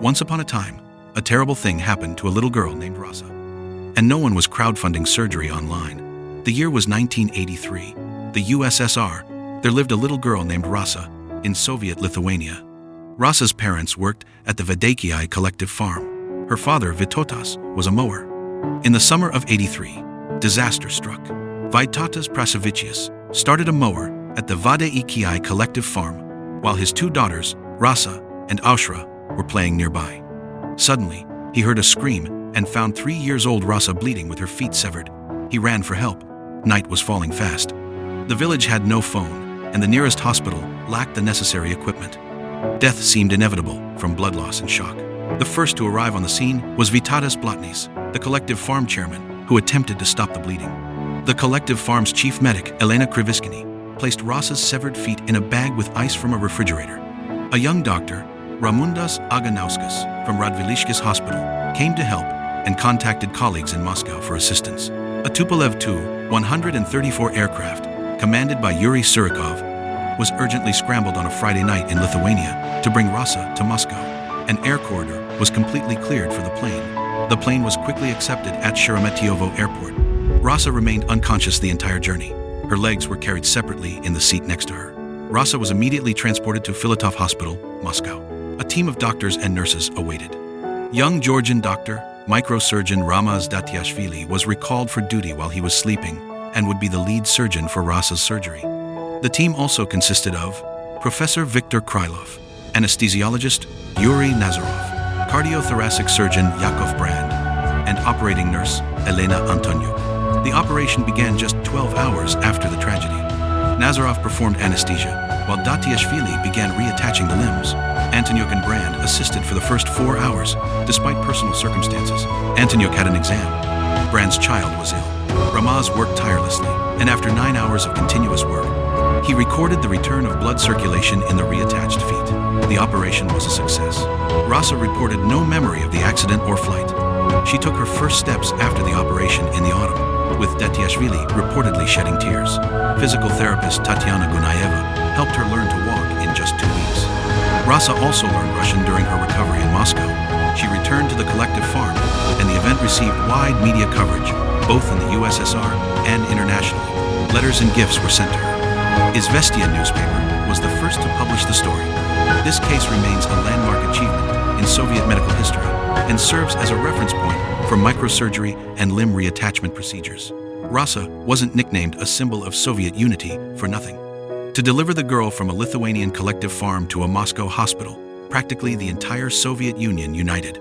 Once upon a time, a terrible thing happened to a little girl named Rasa. And no one was crowdfunding surgery online. The year was 1983. The USSR. There lived a little girl named Rasa in Soviet Lithuania. Rasa's parents worked at the Vadeikiai collective farm. Her father, Vytautas, was a mower. In the summer of '83, disaster struck. Vytautas Prasevicius started a mower at the Vadeikiai collective farm, while his two daughters, Rasa and Aushra, were playing nearby. Suddenly, he heard a scream and found 3-year-old Rasa bleeding with her feet severed. He ran for help. Night was falling fast. The village had no phone, and the nearest hospital lacked the necessary equipment. Death seemed inevitable from blood loss and shock. The first to arrive on the scene was Vytautas Blotnys, the collective farm chairman, who attempted to stop the bleeding. The collective farm's chief medic, Elena Kriviskini, placed Rasa's severed feet in a bag with ice from a refrigerator. A young doctor, Ramundas Aganauskas, from Radvilishkis Hospital, came to help and contacted colleagues in Moscow for assistance. A Tupolev Tu-134 aircraft, commanded by Yuri Surikov, was urgently scrambled on a Friday night in Lithuania to bring Rasa to Moscow. An air corridor was completely cleared for the plane. The plane was quickly accepted at Sheremetyevo Airport. Rasa remained unconscious the entire journey. Her legs were carried separately in the seat next to her. Rasa was immediately transported to Filatov Hospital, Moscow. A team of doctors and nurses awaited. Young Georgian doctor, microsurgeon Ramaz Datiashvili was recalled for duty while he was sleeping and would be the lead surgeon for Rasa's surgery. The team also consisted of Professor Viktor Krylov, anesthesiologist Yuri Nazarov, cardiothoracic surgeon Yakov Brand, and operating nurse Elena Antonyuk. The operation began just 12 hours after the tragedy. Nazarov performed anesthesia, while Datiashvili began reattaching the limbs. Antonyuk and Brand assisted for the first 4 hours, despite personal circumstances. Antonyuk had an exam. Brand's child was ill. Ramaz worked tirelessly, and after 9 hours of continuous work, he recorded the return of blood circulation in the reattached feet. The operation was a success. Rasa reported no memory of the accident or flight. She took her first steps after the operation in the autumn, with Datiashvili reportedly shedding tears. Physical therapist Tatiana Gunaeva helped her learn to walk in just 2 weeks. Rasa also learned Russian during her recovery in Moscow. She returned to the collective farm, and the event received wide media coverage, both in the USSR and internationally. Letters and gifts were sent to her. Izvestia newspaper was the first to publish the story. This case remains a landmark achievement in Soviet medical history and serves as a reference point for microsurgery and limb reattachment procedures. Rasa wasn't nicknamed a symbol of Soviet unity for nothing. To deliver the girl from a Lithuanian collective farm to a Moscow hospital, practically the entire Soviet Union united.